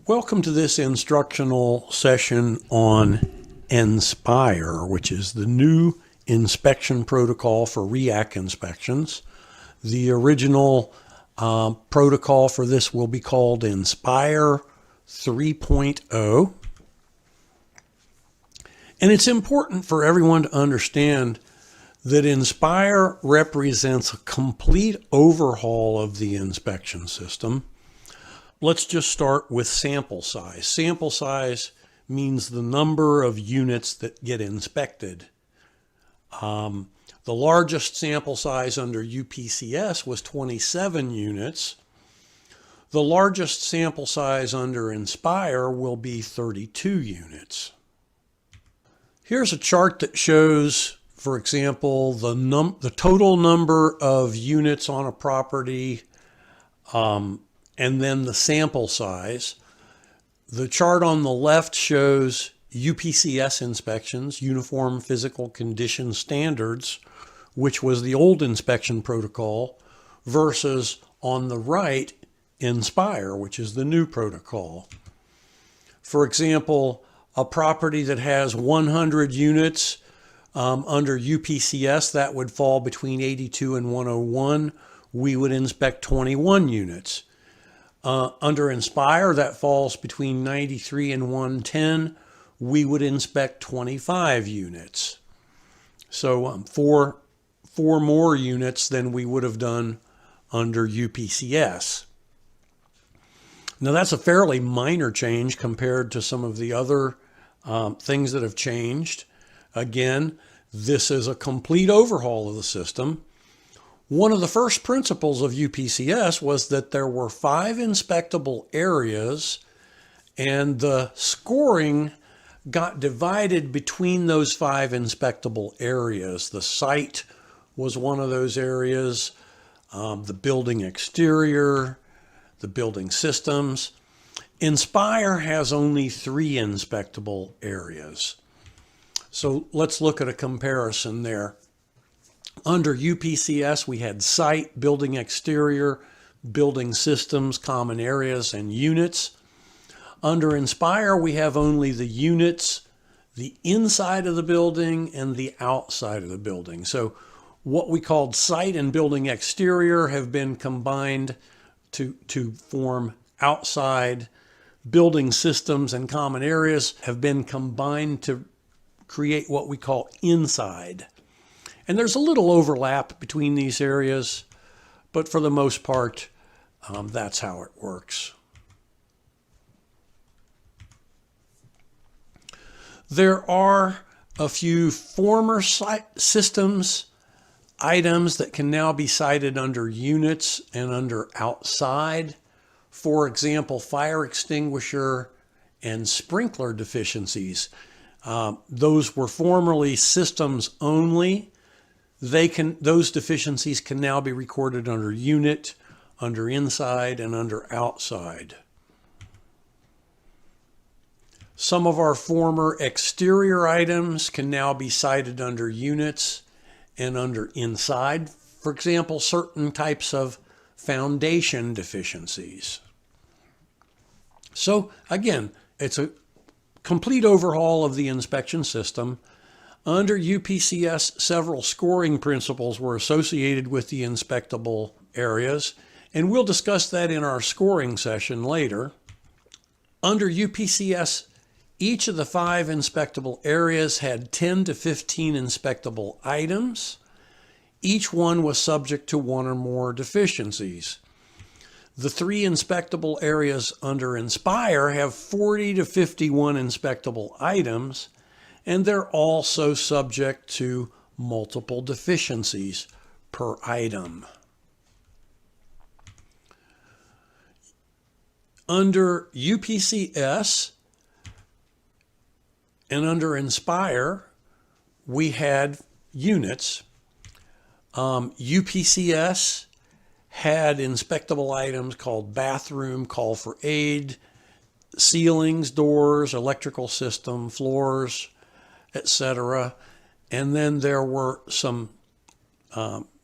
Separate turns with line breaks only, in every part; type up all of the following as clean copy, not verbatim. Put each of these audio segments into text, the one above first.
Welcome to this instructional session on NSPIRE, which is the new inspection protocol for REAC inspections. The original protocol for this will be called NSPIRE 3.0. And it's important for everyone to understand that NSPIRE represents a complete overhaul of the inspection system. Let's just start with sample size. Sample size means the number of units that get inspected. The largest sample size under UPCS was 27 units. The largest sample size under NSPIRE will be 32 units. Here's a chart that shows, for example, the total number of units on a property, and then the sample size. The chart on the left shows UPCS inspections, Uniform Physical Condition Standards, which was the old inspection protocol, versus on the right, NSPIRE, which is the new protocol. For example, a property that has 100 units under UPCS, that would fall between 82 and 101. We would inspect 21 units. Under NSPIRE, that falls between 93 and 110. We would inspect 25 units. So four more units than we would have done under UPCS. Now that's a fairly minor change compared to some of the other things that have changed. Again, this is a complete overhaul of the system. One of the first principles of UPCS was that there were 5 inspectable areas, and the scoring got divided between those 5 inspectable areas. The site was one of those areas, the building exterior, the building systems. NSPIRE has only 3 inspectable areas. So let's look at a comparison there. Under UPCS, we had site, building exterior, building systems, common areas, and units. Under NSPIRE, we have only the units, the inside of the building, and the outside of the building. So what we called site and building exterior have been combined to form outside. Building systems and common areas have been combined to create what we call inside. And there's a little overlap between these areas, but for the most part, that's how it works. There are a few former systems items that can now be cited under units and under outside. For example, fire extinguisher and sprinkler deficiencies. Those were formerly systems only. Those deficiencies can now be recorded under unit, under inside, and under outside. Some of our former exterior items can now be cited under units and under inside. For example, certain types of foundation deficiencies. So again, it's a complete overhaul of the inspection system. Under UPCS, several scoring principles were associated with the inspectable areas, and we'll discuss that in our scoring session later. Under UPCS, each of the 5 inspectable areas had 10 to 15 inspectable items. Each one was subject to 1 or more deficiencies. The 3 inspectable areas under NSPIRE have 40 to 51 inspectable items, and they're also subject to multiple deficiencies per item. Under UPCS and under NSPIRE, we had units. UPCS had inspectable items called bathroom, call for aid, ceilings, doors, electrical system, floors, etc. And then there were some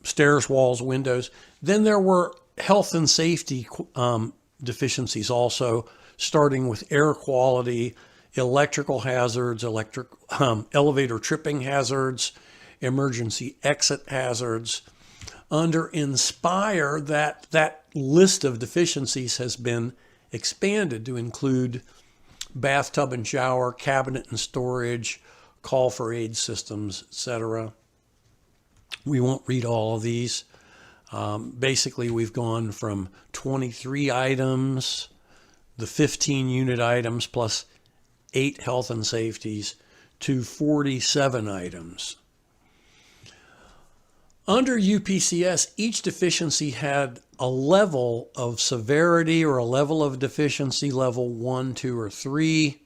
stairs, walls, windows. Then there were health and safety deficiencies also, starting with air quality, electrical hazards, elevator tripping hazards, emergency exit hazards. Under NSPIRE, that list of deficiencies has been expanded to include bathtub and shower, cabinet and storage, call for aid systems, etc. We won't read all of these. Basically, we've gone from 23 items, the 15 unit items plus 8 health and safeties, to 47 items. Under UPCS, each deficiency had a level of severity or a level of deficiency, level 1, 2, or 3.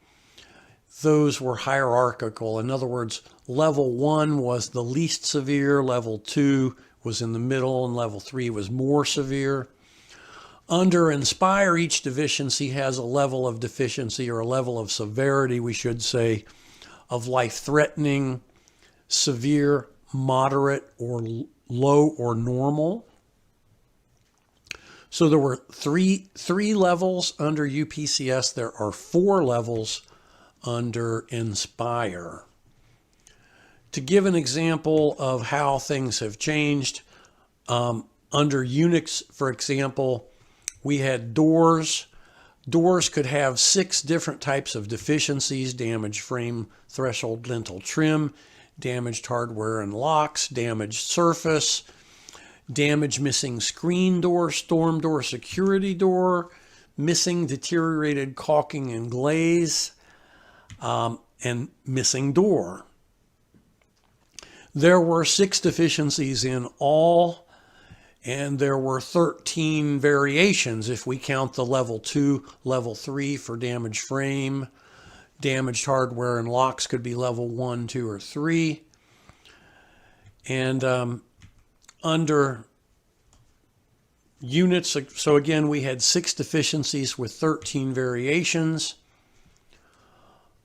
Those were hierarchical. In other words, level 1 was the least severe, level 2 was in the middle, and level 3 was more severe. Under NSPIRE, each deficiency has a level of deficiency or a level of severity, we should say, of life-threatening, severe, moderate, or low or normal. So there were three levels under UPCS. There are 4 levels under NSPIRE. To give an example of how things have changed, under Unix, for example, we had doors. Doors could have 6 different types of deficiencies: damaged frame, threshold, lintel, trim, damaged hardware and locks, damaged surface, damaged missing screen door, storm door, security door, missing deteriorated caulking and glaze, and missing door. There were 6 deficiencies in all, and there were 13 variations if we count the level 2, level 3 for damaged frame. Damaged hardware and locks could be level 1, 2, or 3. And under units, so again, we had 6 deficiencies with 13 variations.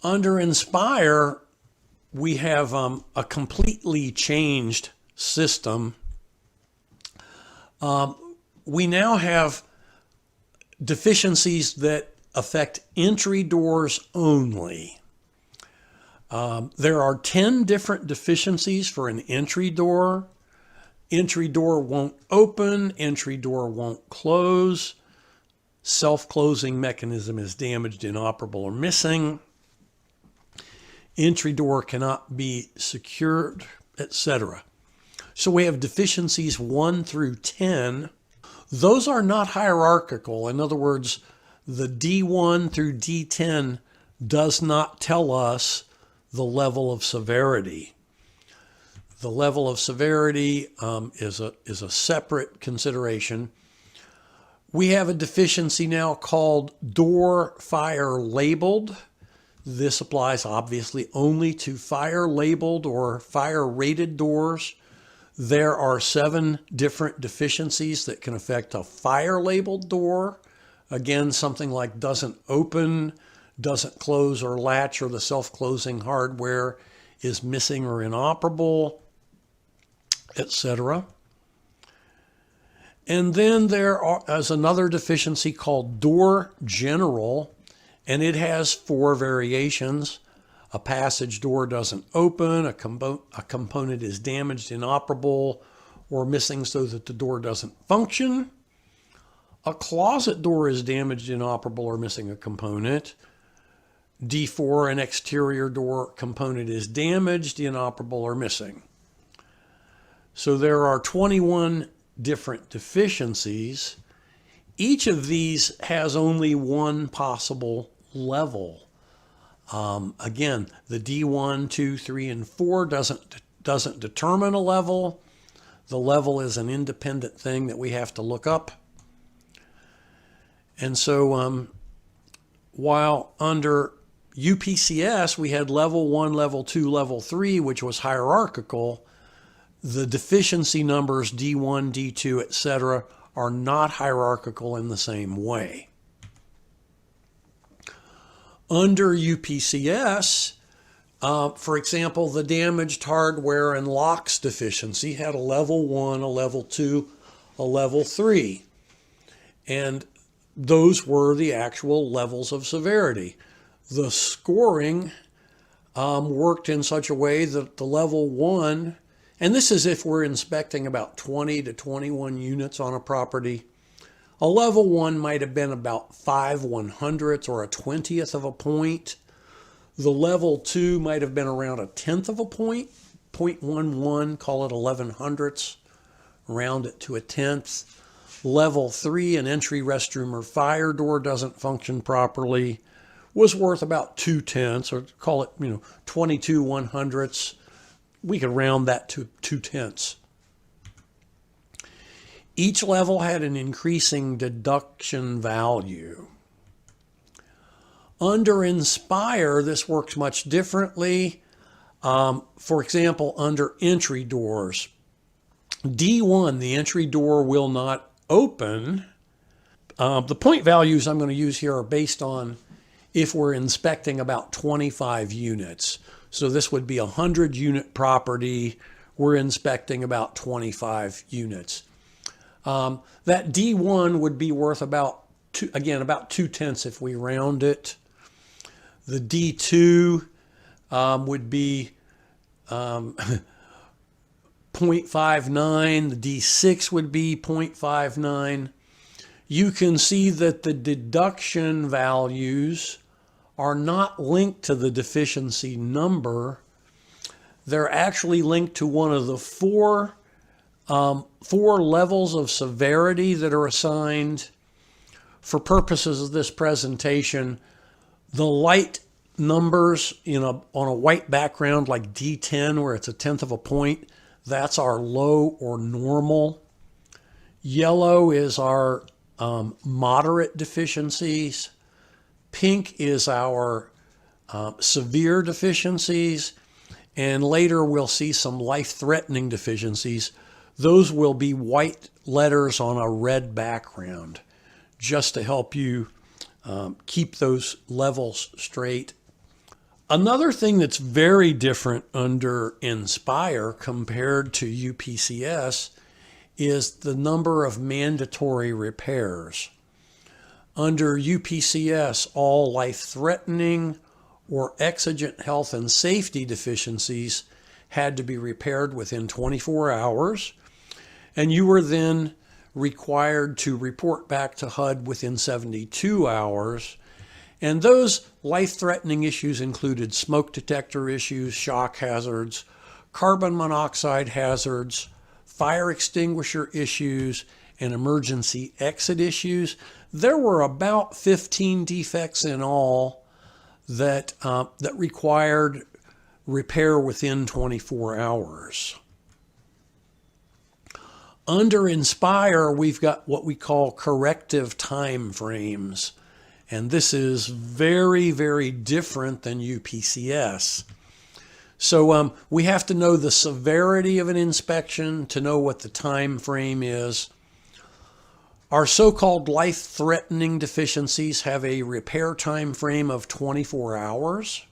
Under NSPIRE, we have a completely changed system. We now have deficiencies that affect entry doors only. There are 10 different deficiencies for an entry door. Entry door won't open, entry door won't close, self-closing mechanism is damaged, inoperable, or missing, entry door cannot be secured, etc. So we have deficiencies 1 through 10. Those are not hierarchical. In other words, the D1 through D10 does not tell us the level of severity. The level of severity is a separate consideration. We have a deficiency now called door fire labeled. This applies obviously only to fire labeled or fire rated doors. There are 7 different deficiencies that can affect a fire labeled door. Again, something like doesn't open, doesn't close or latch, or the self-closing hardware is missing or inoperable, etc. And then there is another deficiency called door general, and it has 4 variations. A passage door doesn't open, a component is damaged, inoperable, or missing so that the door doesn't function. A closet door is damaged, inoperable, or missing a component. D4, an exterior door component is damaged, inoperable, or missing. So there are 21 different deficiencies. Each of these has only one possible level. Again, the D1, 2, 3, and 4 doesn't determine a level. The level is an independent thing that we have to look up. And so while under UPCS we had level 1, level 2, level 3, which was hierarchical, the deficiency numbers D1, D2, etc. are not hierarchical in the same way. Under UPCS, for example, the damaged hardware and locks deficiency had a level 1, a level 2, a level 3. And those were the actual levels of severity. The scoring worked in such a way that the level 1, and this is if we're inspecting about 20 to 21 units on a property, a level 1 might have been about 5/100ths or a 20th of a point. The level 2 might have been around a 10th of a point, 0.11, call it 1100ths, round it to a 10th. Level 3, an entry restroom or fire door doesn't function properly, was worth about 2/10ths, or call it 22/100ths. We could round that to 2/10ths. Each level had an increasing deduction value. Under NSPIRE, this works much differently. For example, under entry doors, D1, the entry door will not open. The point values I'm going to use here are based on if we're inspecting about 25 units. So this would be a 100 unit property. We're inspecting about 25 units. That D1 would be worth about about 2/10ths if we round it. The D2 would be 0.59. The D6 would be 0.59. You can see that the deduction values are not linked to the deficiency number. They're actually linked to one of the four levels of severity that are assigned. For purposes of this presentation, the light numbers on a white background like D10, where it's a 10th of a point, that's our low or normal. Yellow is our moderate deficiencies. Pink is our severe deficiencies. And later we'll see some life-threatening deficiencies. Those will be white letters on a red background, just to help you keep those levels straight. Another thing that's very different under NSPIRE compared to UPCS is the number of mandatory repairs. Under UPCS, all life-threatening or exigent health and safety deficiencies had to be repaired within 24 hours, and you were then required to report back to HUD within 72 hours. And those life-threatening issues included smoke detector issues, shock hazards, carbon monoxide hazards, fire extinguisher issues, and emergency exit issues. There were about 15 defects in all that required repair within 24 hours. Under NSPIRE, we've got what we call corrective time frames. And this is very, very different than UPCS. So we have to know the severity of an inspection to know what the time frame is. Our so-called life-threatening deficiencies have a repair time frame of 24 hours.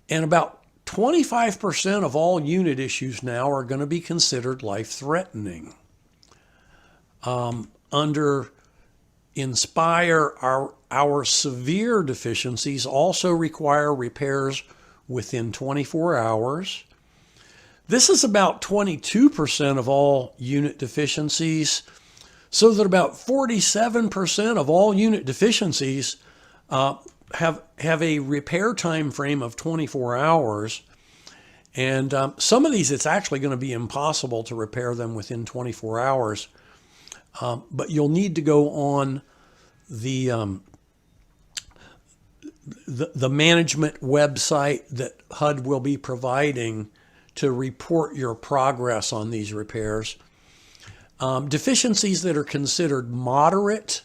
And about 25% of all unit issues now are going to be considered life-threatening. Under NSPIRE, our severe deficiencies also require repairs within 24 hours. This is about 22% of all unit deficiencies, so that about 47% of all unit deficiencies have a repair time frame of 24 hours. And some of these, it's actually going to be impossible to repair them within 24 hours. But you'll need to go on the management website that HUD will be providing to report your progress on these repairs. Deficiencies that are considered moderate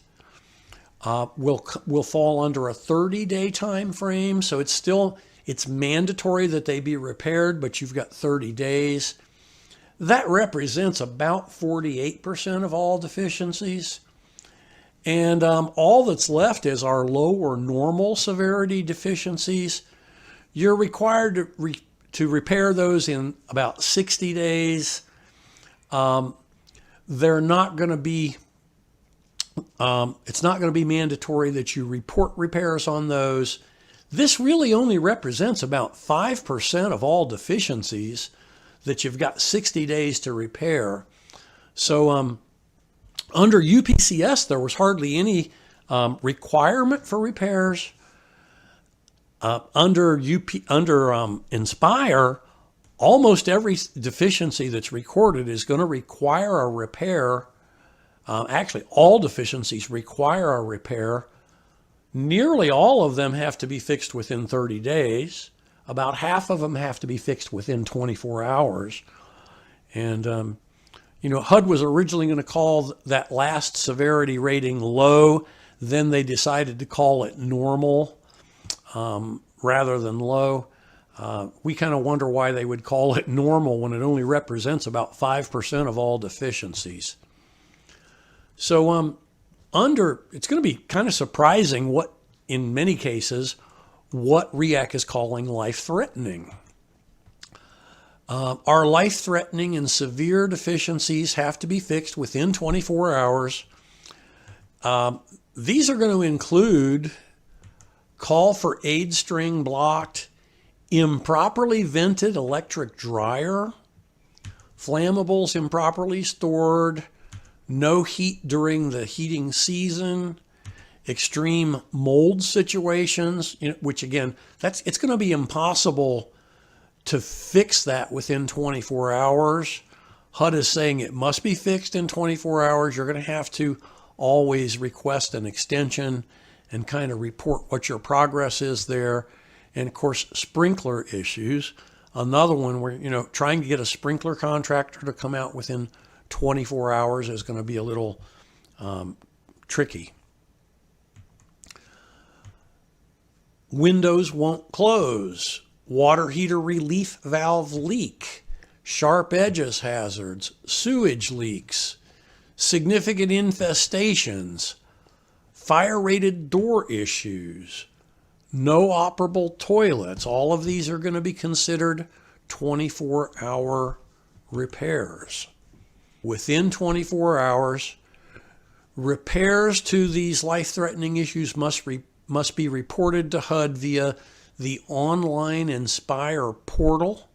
will fall under a 30-day time frame. So it's mandatory that they be repaired, but you've got 30 days. That represents about 48% of all deficiencies. And all that's left is our low or normal severity deficiencies. You're required to repair those in about 60 days. They're not going to be It's not going to be mandatory that you report repairs on those. This really only represents about 5% of all deficiencies that you've got 60 days to repair. So under UPCS, there was hardly any requirement for repairs. Under NSPIRE, almost every deficiency that's recorded is going to require a repair. Actually, all deficiencies require a repair. Nearly all of them have to be fixed within 30 days. About half of them have to be fixed within 24 hours. And, HUD was originally going to call that last severity rating low. Then they decided to call it normal rather than low. We kind of wonder why they would call it normal when it only represents about 5% of all deficiencies. So it's going to be kind of surprising what, in many cases, what REAC is calling life-threatening. Our life-threatening and severe deficiencies have to be fixed within 24 hours. These are going to include call for aid string blocked, improperly vented electric dryer, flammables improperly stored, no heat during the heating season, extreme mold situations, which again, it's going to be impossible to fix that within 24 hours. HUD is saying it must be fixed in 24 hours. You're going to have to always request an extension and kind of report what your progress is there. And of course, sprinkler issues. Another one where, trying to get a sprinkler contractor to come out within 24 hours is going to be a little tricky. Windows won't close. Water heater relief valve leak. Sharp edges hazards. Sewage leaks. Significant infestations. Fire-rated door issues. No operable toilets. All of these are going to be considered 24-hour repairs. Within 24 hours, repairs to these life-threatening issues must be reported to HUD via the online NSPIRE portal.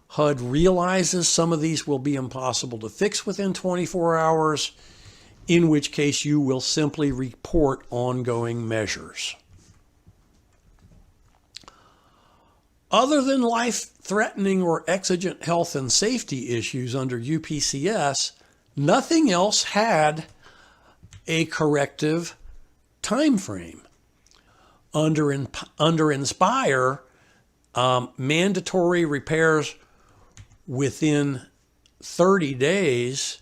HUD realizes some of these will be impossible to fix within 24 hours, in which case you will simply report ongoing measures. Other than life-threatening or exigent health and safety issues under UPCS, nothing else had a corrective time frame. Under NSPIRE, mandatory repairs within 30 days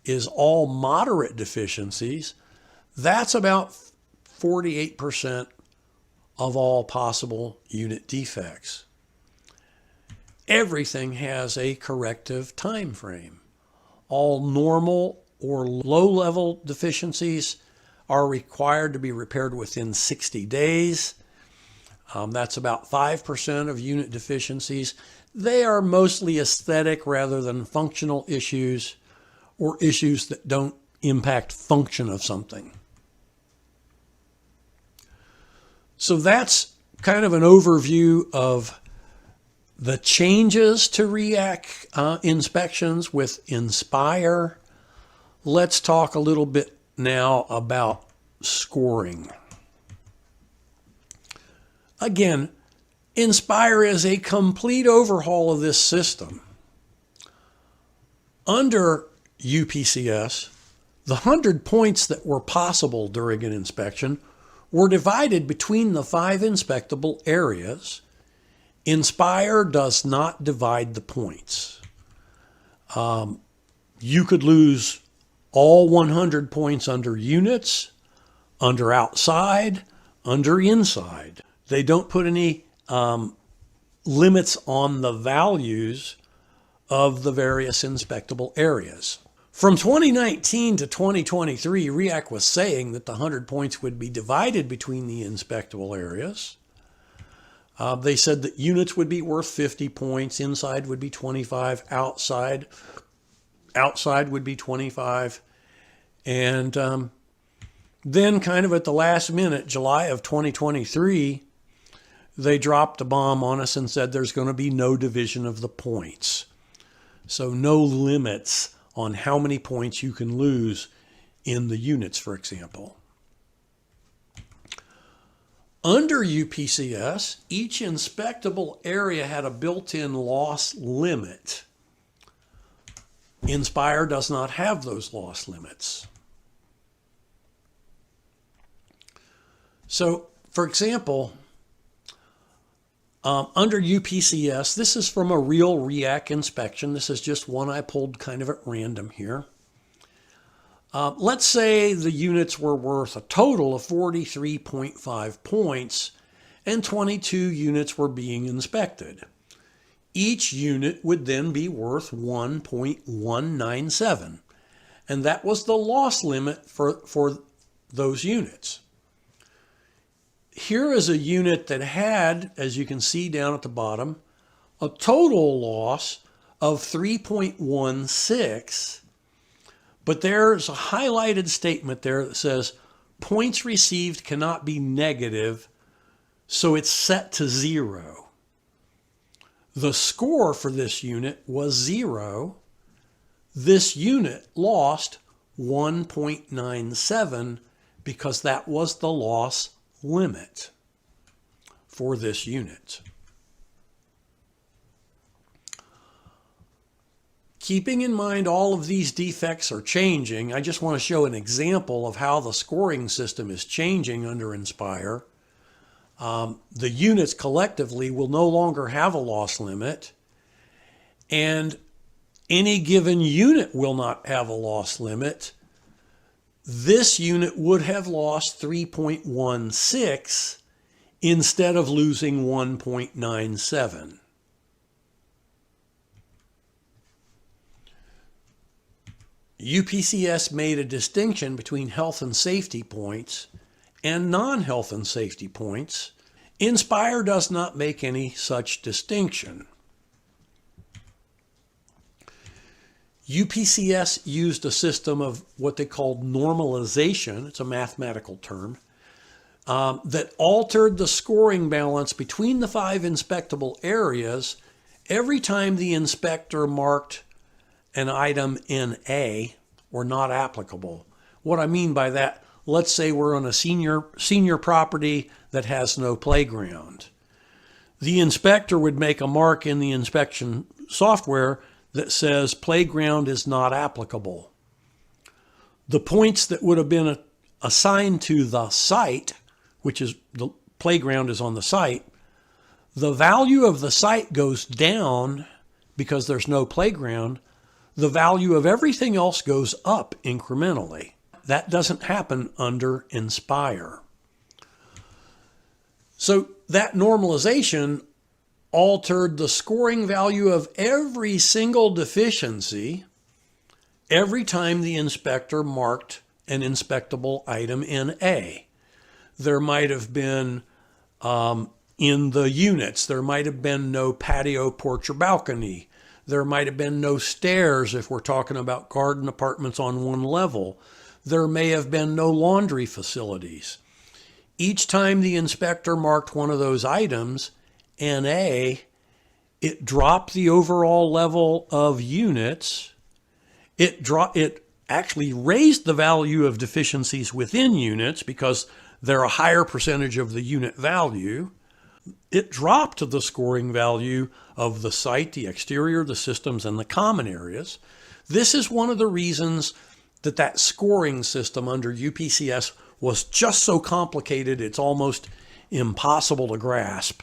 is all moderate deficiencies. That's about 48% of all possible unit defects. Everything has a corrective time frame. All normal or low-level deficiencies are required to be repaired within 60 days. That's about 5% of unit deficiencies. They are mostly aesthetic rather than functional issues or issues that don't impact function of something. So that's kind of an overview of the changes to REAC inspections with NSPIRE. Let's talk a little bit now about scoring. Again, NSPIRE is a complete overhaul of this system. Under UPCS, the 100 points that were possible during an inspection were divided between the 5 inspectable areas. NSPIRE does not divide the points. You could lose all 100 points under units, under outside, under inside. They don't put any limits on the values of the various inspectable areas. From 2019 to 2023, REAC was saying that the 100 points would be divided between the inspectable areas. They said that units would be worth 50 points, inside would be 25, outside would be 25. And Then kind of at the last minute, July of 2023, they dropped a bomb on us and said there's going to be no division of the points. So no limits on how many points you can lose in the units, for example. Under UPCS, each inspectable area had a built-in loss limit. NSPIRE does not have those loss limits. So, for example, under UPCS, this is from a real REAC inspection. This is just one I pulled kind of at random here. Let's say the units were worth a total of 43.5 points and 22 units were being inspected. Each unit would then be worth 1.197, and that was the loss limit for those units. Here is a unit that had, as you can see down at the bottom, a total loss of 3.16, but there's a highlighted statement there that says points received cannot be negative, so it's set to 0. The score for this unit was 0. This unit lost 1.97 because that was the loss limit for this unit. Keeping in mind all of these defects are changing, I just want to show an example of how the scoring system is changing under NSPIRE. The units collectively will no longer have a loss limit, and any given unit will not have a loss limit. This unit would have lost 3.16 instead of losing 1.97. UPCS made a distinction between health and safety points and non-health and safety points. NSPIRE does not make any such distinction. UPCS used a system of what they called normalization, it's a mathematical term, that altered the scoring balance between the 5 inspectable areas every time the inspector marked an item NA or not applicable. What I mean by that, let's say we're on a senior property that has no playground. The inspector would make a mark in the inspection software that says playground is not applicable. The points that would have been assigned to the site, which is the playground is on the site, the value of the site goes down because there's no playground. The value of everything else goes up incrementally. That doesn't happen under NSPIRE. So that normalization altered the scoring value of every single deficiency every time the inspector marked an inspectable item NA. There might have been, in the units, there might have been no patio, porch, or balcony. There might have been no stairs if we're talking about garden apartments on one level. There may have been no laundry facilities. Each time the inspector marked one of those items, NA, it dropped the overall level of units. It actually raised the value of deficiencies within units because they're a higher percentage of the unit value. It dropped the scoring value of the site, the exterior, the systems, and the common areas. This is one of the reasons that scoring system under UPCS was just so complicated it's almost impossible to grasp.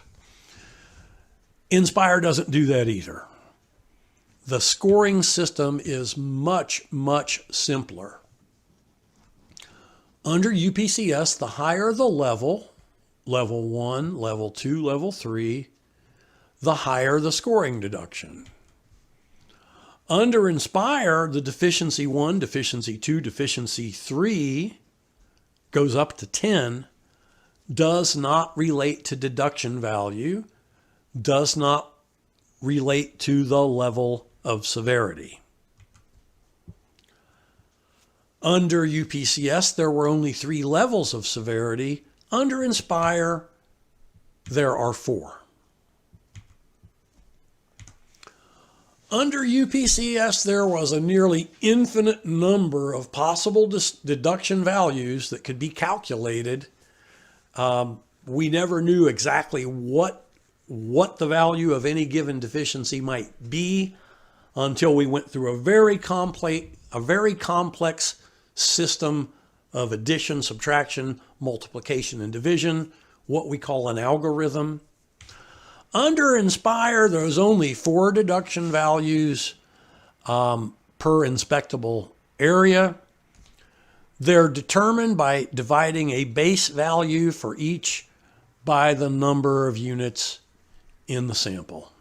NSPIRE doesn't do that either. The scoring system is much, much simpler. Under UPCS, the higher the level 1, level 2, level 3, the higher the scoring deduction. Under NSPIRE, the deficiency 1, deficiency 2, deficiency 3 goes up to 10, does not relate to deduction value, does not relate to the level of severity. Under UPCS, there were only 3 levels of severity. Under NSPIRE, there are 4. Under UPCS, there was a nearly infinite number of possible deduction values that could be calculated. We never knew exactly what the value of any given deficiency might be until we went through a very complex system of addition, subtraction, multiplication, and division, what we call an algorithm. Under NSPIRE, there's only 4 deduction values per inspectable area. They're determined by dividing a base value for each by the number of units in the sample.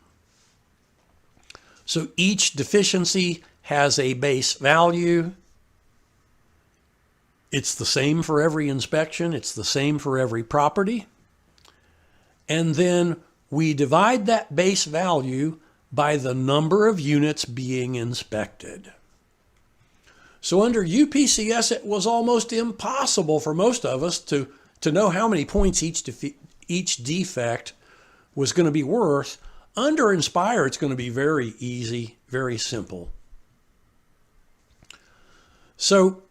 So each deficiency has a base value. It's the same for every inspection. It's the same for every property. And then we divide that base value by the number of units being inspected. So under UPCS, it was almost impossible for most of us to know how many points each defect was going to be worth. Under NSPIRE, it's going to be very easy, very simple. So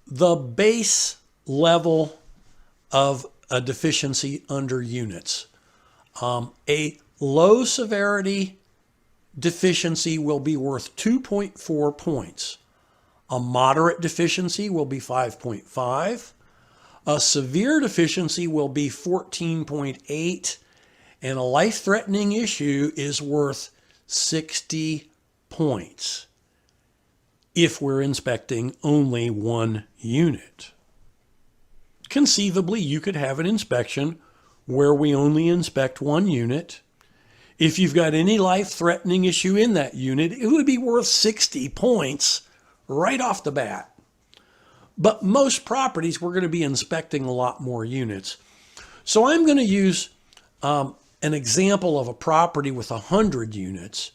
the base level of a deficiency under units. A low severity deficiency will be worth 2.4 points. A moderate deficiency will be 5.5. A severe deficiency will be 14.8. And a life-threatening issue is worth 60 points if we're inspecting only 1 unit. Conceivably, you could have an inspection where we only inspect 1 unit. If you've got any life-threatening issue in that unit, it would be worth 60 points right off the bat. But most properties, we're going to be inspecting a lot more units. So I'm going to use an example of a property with 100 units.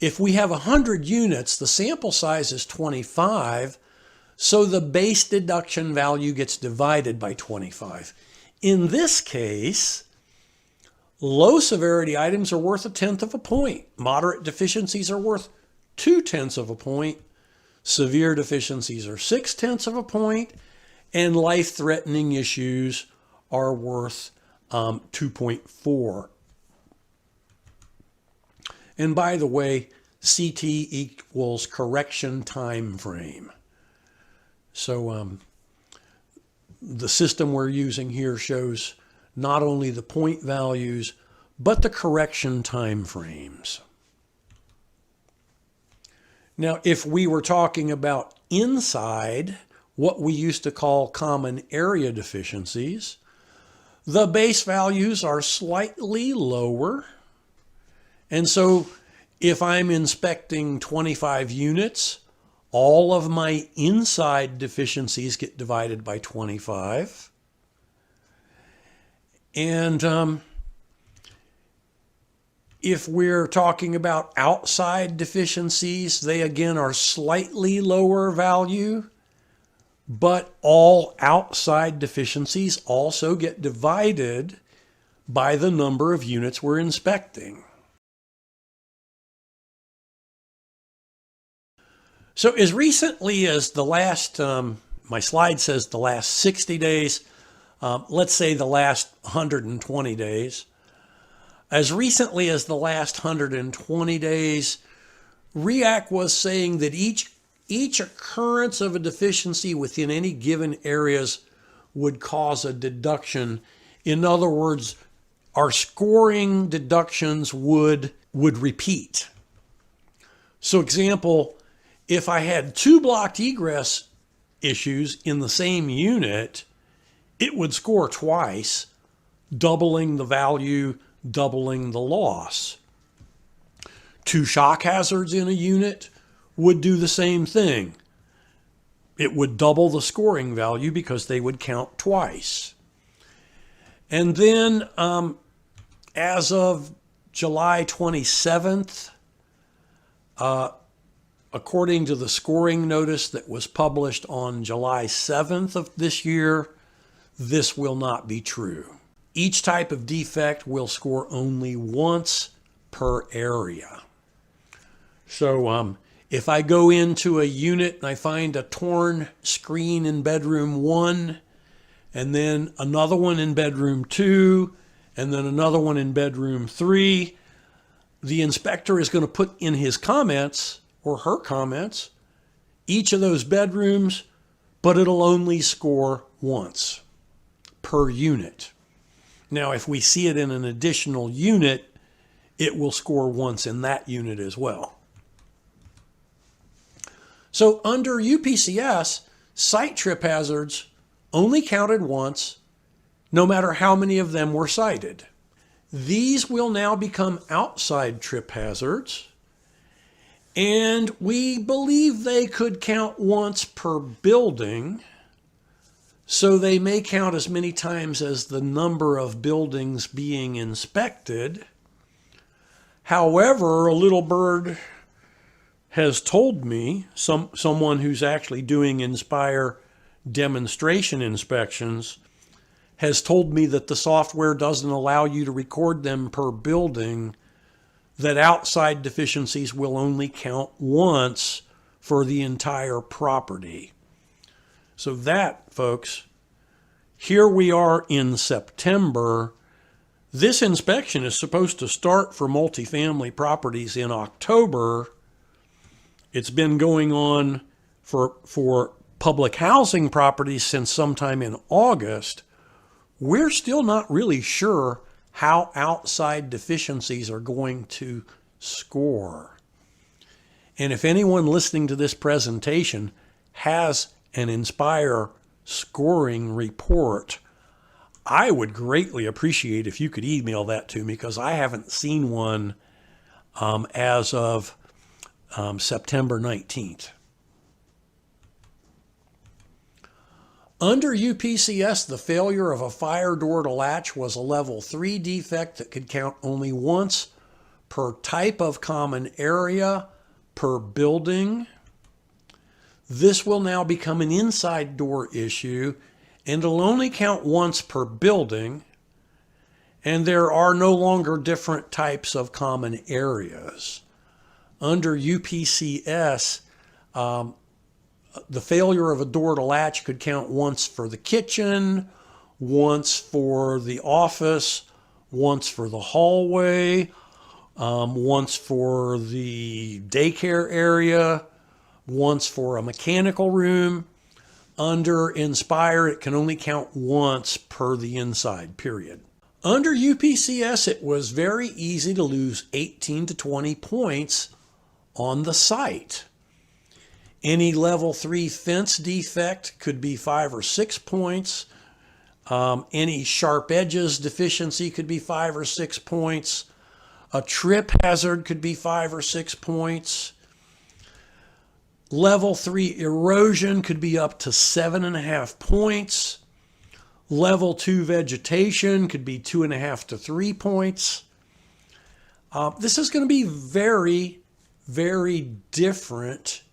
If we have 100 units, the sample size is 25, so the base deduction value gets divided by 25. In this case, low severity items are worth 1/10 of a point. Moderate deficiencies are worth 2/10 of a point. Severe deficiencies are 6/10 of a point. And life-threatening issues are worth 2.4. And by the way, CT equals correction time frame. So the system we're using here shows not only the point values, but the correction time frames. Now, if we were talking about inside what we used to call common area deficiencies, the base values are slightly lower. And so if I'm inspecting 25 units, all of my inside deficiencies get divided by 25. And if we're talking about outside deficiencies, they again are slightly lower value, but all outside deficiencies also get divided by the number of units we're inspecting. So as recently as the last, my slide says the last 60 days, let's say the last 120 days. As recently as the last 120 days, REAC was saying that each occurrence of a deficiency within any given areas would cause a deduction. In other words, our scoring deductions would repeat. So example, if I had 2 blocked egress issues in the same unit, it would score twice, doubling the value, doubling the loss. 2 shock hazards in a unit would do the same thing. It would double the scoring value because they would count twice. And then as of July 27th, according to the scoring notice that was published on July 7th of this year, this will not be true. Each type of defect will score only once per area. So if I go into a unit and I find a torn screen in bedroom 1, and then another one in bedroom 2, and then another one in bedroom 3, the inspector is going to put in his comments or her comments each of those bedrooms, but it'll only score once per unit. Now, if we see it in an additional unit, it will score once in that unit as well. So under UPCS, site trip hazards only counted once, no matter how many of them were cited. These will now become outside trip hazards, and we believe they could count once per building, so they may count as many times as the number of buildings being inspected. However, a little bird has told me, someone who's actually doing NSPIRE demonstration inspections, has told me that the software doesn't allow you to record them per building, that outside deficiencies will only count once for the entire property. So that, folks, here we are in September. This inspection is supposed to start for multifamily properties in October. It's been going on for public housing properties since sometime in August. We're still not really sure how outside deficiencies are going to score. And if anyone listening to this presentation has an NSPIRE scoring report, I would greatly appreciate if you could email that to me, because I haven't seen one as of September 19th. Under UPCS, the failure of a fire door to latch was a level 3 defect that could count only once per type of common area per building. This will now become an inside door issue, and it'll only count once per building, and there are no longer different types of common areas. Under UPCS, the failure of a door to latch could count once for the kitchen, once for the office, once for the hallway, once for the daycare area, once for a mechanical room. Under NSPIRE, it can only count once per the inside, period. Under UPCS, it was very easy to lose 18 to 20 points on the site. Any level 3 fence defect could be 5 or 6 points. Any sharp edges deficiency could be 5 or 6 points. A trip hazard could be 5 or 6 points. Level 3 erosion could be up to 7.5 points. Level 2 vegetation could be 2.5 to 3 points. This is going to be very, very different.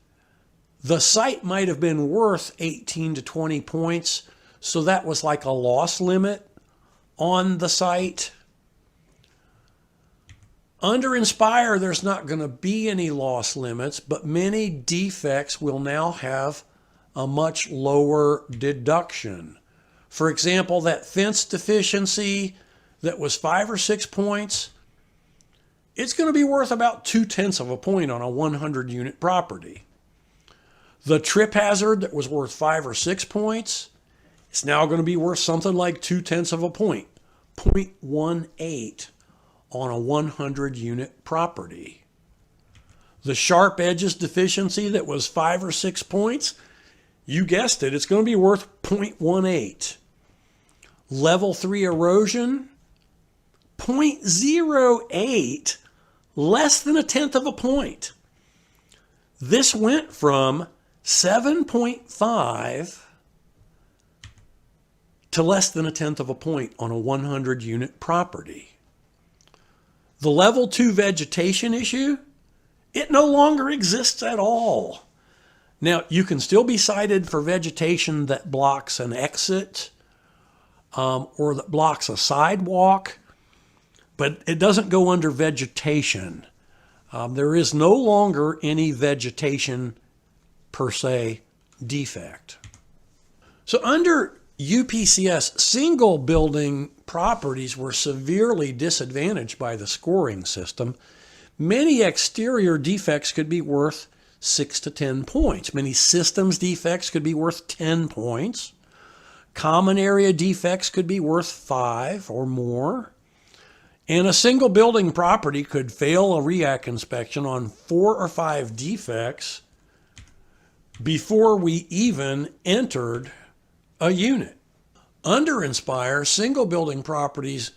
The site might have been worth 18 to 20 points, so that was like a loss limit on the site. Under NSPIRE, there's not going to be any loss limits, but many defects will now have a much lower deduction. For example, that fence deficiency that was 5 or 6 points, it's going to be worth about 0.2 of a point on a 100 unit property. The trip hazard that was worth 5 or 6 points, it's now going to be worth something like 0.2 of a point, 0.18 on a 100 unit property. The sharp edges deficiency that was 5 or 6 points, you guessed it, it's going to be worth 0.18. Level 3 erosion, 0.08, less than 1/10 of a point. This went from 7.5 to less than 1/10 of a point on a 100 unit property. The level 2 vegetation issue it no longer exists at all. Now, you can still be cited for vegetation that blocks an exit or that blocks a sidewalk, but it doesn't go under vegetation. There is no longer any vegetation per se defect. So under UPCS, single building properties were severely disadvantaged by the scoring system. Many exterior defects could be worth 6 to 10 points. Many systems defects could be worth 10 points. Common area defects could be worth 5 or more. And a single building property could fail a REAC inspection on 4 or 5 defects before we even entered a unit. Under NSPIRE, single building properties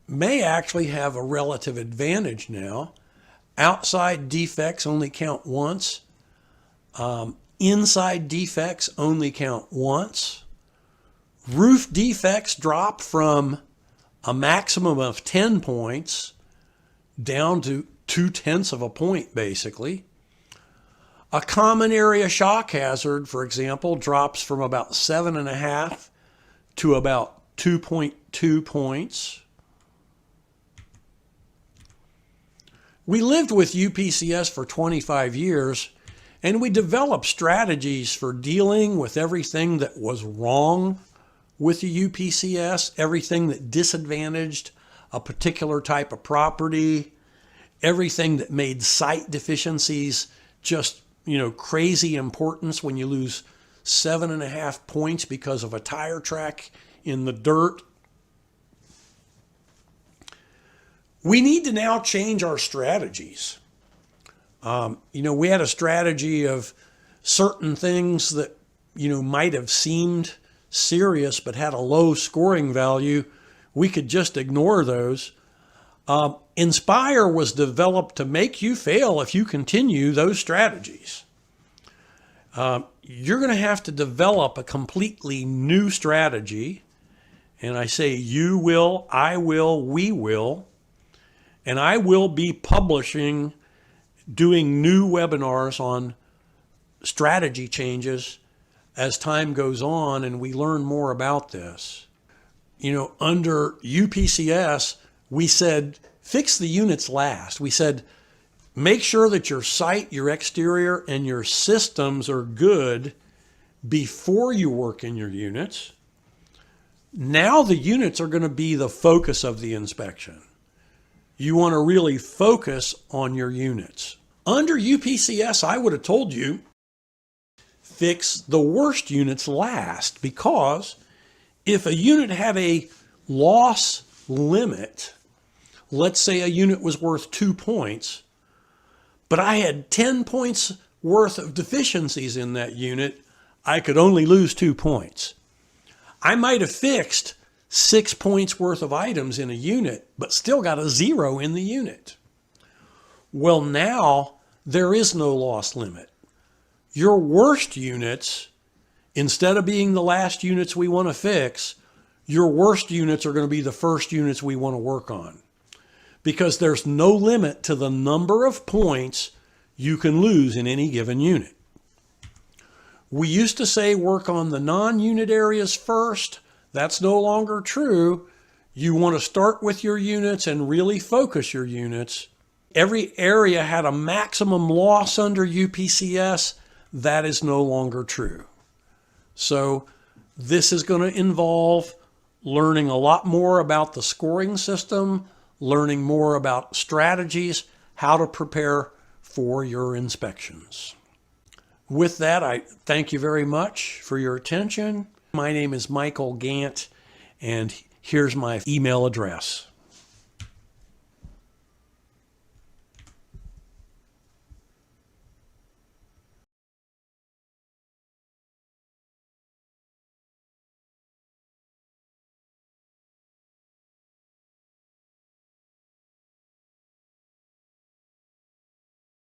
may actually have a relative advantage now. Outside defects only count once. Inside defects only count once. Roof defects drop from a maximum of 10 points down to 0.2 of a point, basically. A common area shock hazard, for example, drops from about 7.5 to about 2.2 points. We lived with UPCS for 25 years, and we developed strategies for dealing with everything that was wrong with the UPCS, everything that disadvantaged a particular type of property, everything that made site deficiencies just, crazy importance when you lose 7.5 points because of a tire track in the dirt. We need to now change our strategies. We had a strategy of certain things that, might have seemed serious but had a low scoring value. We could just ignore those. NSPIRE was developed to make you fail if you continue those strategies. You're going to have to develop a completely new strategy. And I say you will, I will, we will. And I will be publishing, doing new webinars on strategy changes as time goes on and we learn more about this. Under UPCS, we said, fix the units last. We said, make sure that your site, your exterior, and your systems are good before you work in your units. Now the units are going to be the focus of the inspection. You want to really focus on your units. Under UPCS, I would have told you, fix the worst units last, because if a unit had a loss limit, let's say a unit was worth 2 points, but I had 10 points worth of deficiencies in that unit, I could only lose 2 points. I might have fixed 6 points worth of items in a unit, but still got a 0 in the unit. Well, now there is no loss limit. Your worst units, instead of being the last units we want to fix, your worst units are going to be the first units we want to work on, because there's no limit to the number of points you can lose in any given unit. We used to say work on the non-unit areas first. That's no longer true. You want to start with your units and really focus your units. Every area had a maximum loss under UPCS. That is no longer true. So this is going to involve learning a lot more about the scoring system, learning more about strategies, how to prepare for your inspections. With that, I thank you very much for your attention. My name is Michael Gant, and here's my email address.